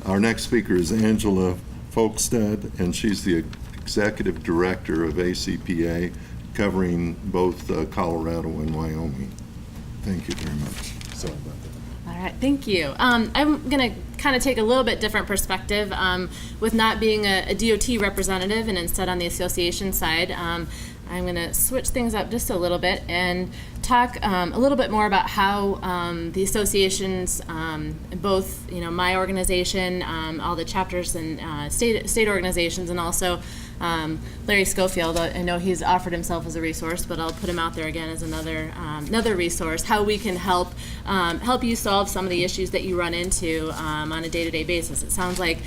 Our next speaker is Angela Folkstead, and she's the Executive Director of ACPA, covering both Colorado and Wyoming. Thank you very much. Sorry about that. All right, thank you. I'm going to kind of take a little bit different perspective with not being a DOT representative and instead on the association side. I'm going to switch things up just a little bit and talk a little bit more about how the associations, both my organization, all the chapters and state organizations, and also Larry Schofield. I know he's offered himself as a resource, but I'll put him out there again as another resource. How we can help you solve some of the issues that you run into on a day-to-day basis. It sounds like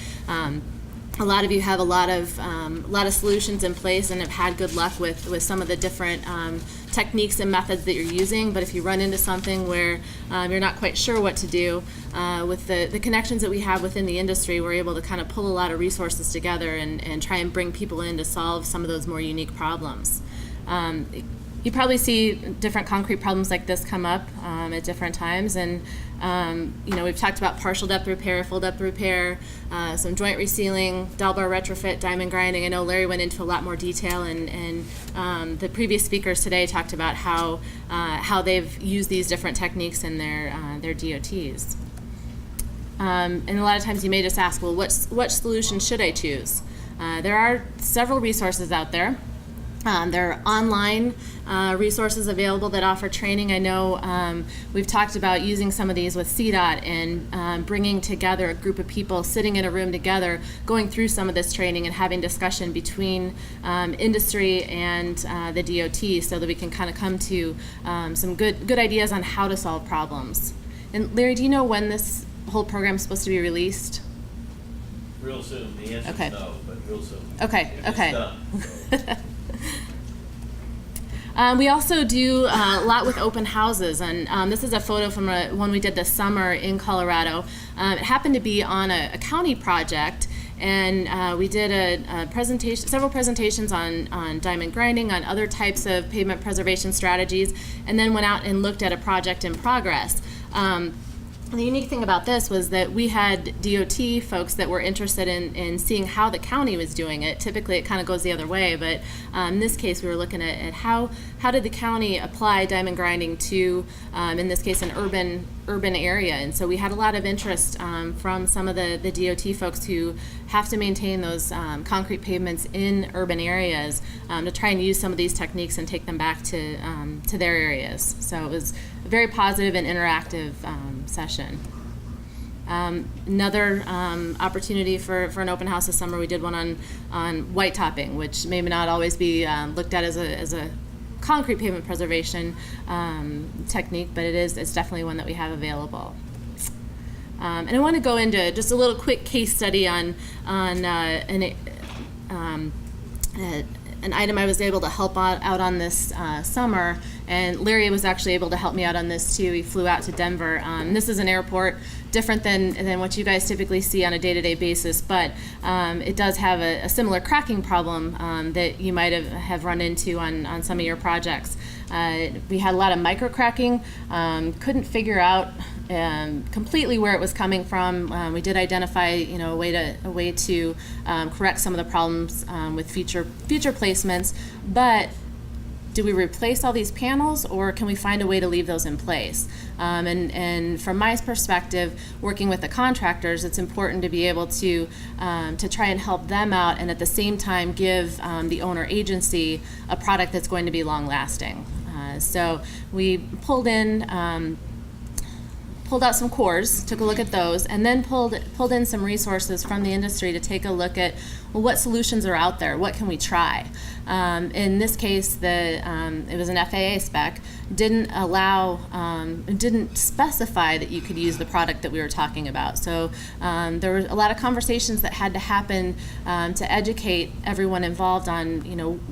a lot of you have a lot of solutions in place and have had good luck with some of the different techniques and methods that you're using. But if you run into something where you're not quite sure what to do, with the connections that we have within the industry, we're able to kind of pull a lot of resources together and try and bring people in to solve some of those more unique problems. You probably see different concrete problems like this come up at different times, and we've talked about partial depth repair, full depth repair, some joint resealing, dowel bar retrofit, diamond grinding. I know Larry went into a lot more detail, and the previous speakers today talked about how they've used these different techniques in their DOTs. And a lot of times you may just ask, well, what solution should I choose? There are several resources out there. There are online resources available that offer training. I know we've talked about using some of these with CDOT and bringing together a group of people sitting in a room together, going through some of this training and having discussion between industry and the DOT so that we can kind of come to some good ideas on how to solve problems. And Larry, do you know when this whole program is supposed to be released? Real soon. The answer is no, but real soon. Okay, if okay. It's done, so. We also do a lot with open houses, and this is a photo from one we did this summer in Colorado. It happened to be on a county project, and we did several presentations on diamond grinding, on other types of pavement preservation strategies, and then went out and looked at a project in progress. The unique thing about this was that we had DOT folks that were interested in seeing how the county was doing it. Typically it kind of goes the other way, but in this case we were looking at how did the county apply diamond grinding to, in this case, an urban area. And so we had a lot of interest from some of the DOT folks who have to maintain those concrete pavements in urban areas to try and use some of these techniques and take them back to their areas. So it was a very positive and interactive session. Another opportunity for an open house this summer, we did one on white topping, which may not always be looked at as a concrete pavement preservation technique, but it's definitely one that we have available. And I want to go into just a little quick case study on an item I was able to help out on this summer, and Larry was actually able to help me out on this too. He flew out to Denver. This is an airport, different than what you guys typically see on a day-to-day basis, but it does have a similar cracking problem that you might have run into on some of your projects. We had a lot of micro cracking, couldn't figure out completely where it was coming from. We did identify, a way to correct some of the problems with future placements, but do we replace all these panels, or can we find a way to leave those in place? And from my perspective, working with the contractors, it's important to be able to try and help them out, and at the same time give the owner agency a product that's going to be long lasting. So we pulled out some cores, took a look at those, and then pulled in some resources from the industry to take a look at, well, what solutions are out there? What can we try? In this case, it was an FAA spec, didn't specify that you could use the product that we were talking about. So there were a lot of conversations that had to happen to educate everyone involved on,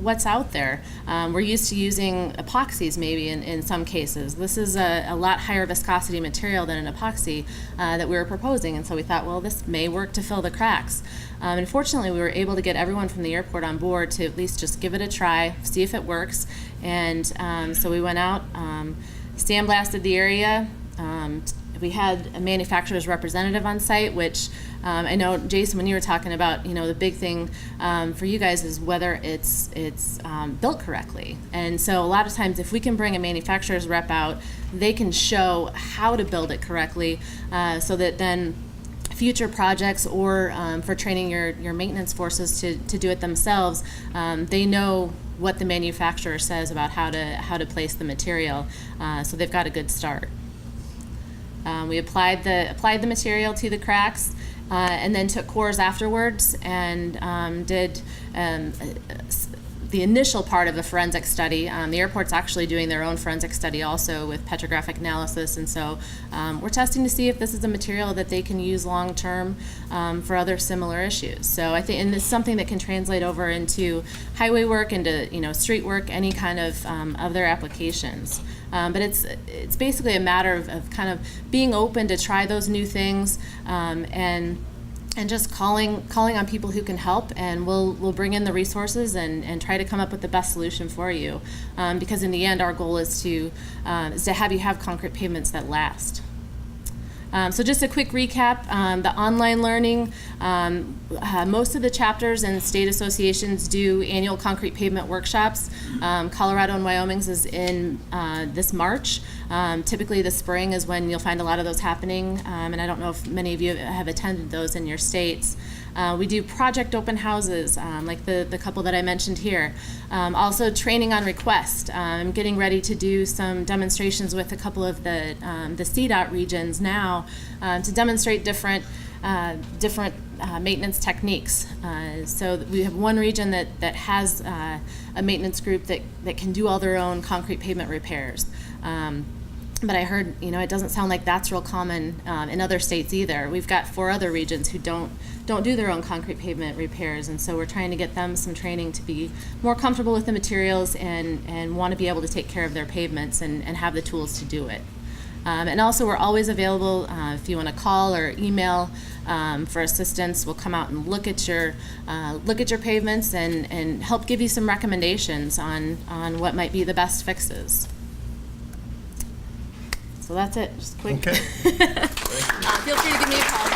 what's out there. We're used to using epoxies maybe in some cases. This is a lot higher viscosity material than an epoxy that we were proposing, and so we thought, well, this may work to fill the cracks. And fortunately, we were able to get everyone from the airport on board to at least just give it a try, see if it works. And so we went out, sandblasted the area, we had a manufacturer's representative on site, which I know, Jason, when you were talking about, the big thing for you guys is whether it's built correctly. And so a lot of times, if we can bring a manufacturer's rep out, they can show how to build it correctly, so that then future projects or for training your maintenance forces to do it themselves, they know what the manufacturer says about how to place the material, so they've got a good start. We applied the material to the cracks, and then took cores afterwards and did the initial part of the forensic study. The airport's actually doing their own forensic study also with petrographic analysis, and so we're testing to see if this is a material that they can use long term for other similar issues. So I think, and it's something that can translate over into highway work, into street work, any kind of other applications. But it's basically a matter of kind of being open to try those new things, and just calling on people who can help, and we'll bring in the resources and try to come up with the best solution for you. Because in the end, our goal is to have you have concrete pavements that last. So just a quick recap, the online learning, most of the chapters and state associations do annual concrete pavement workshops. Colorado and Wyoming's is in this March. Typically the spring is when you'll find a lot of those happening, and I don't know if many of you have attended those in your states. We do project open houses, like the couple that I mentioned here. Also training on request. I'm getting ready to do some demonstrations with a couple of the CDOT regions now to demonstrate different maintenance techniques. So we have one region that has a maintenance group that can do all their own concrete pavement repairs. But I heard, it doesn't sound like that's real common in other states either. We've got 4 other regions who don't do their own concrete pavement repairs, and so we're trying to get them some training to be more comfortable with the materials and want to be able to take care of their pavements and have the tools to do it. And also, we're always available if you want to call or email for assistance. We'll come out and look at your pavements and help give you some recommendations on what might be the best fixes. So that's it, just quick. Okay. Feel free to give me a call.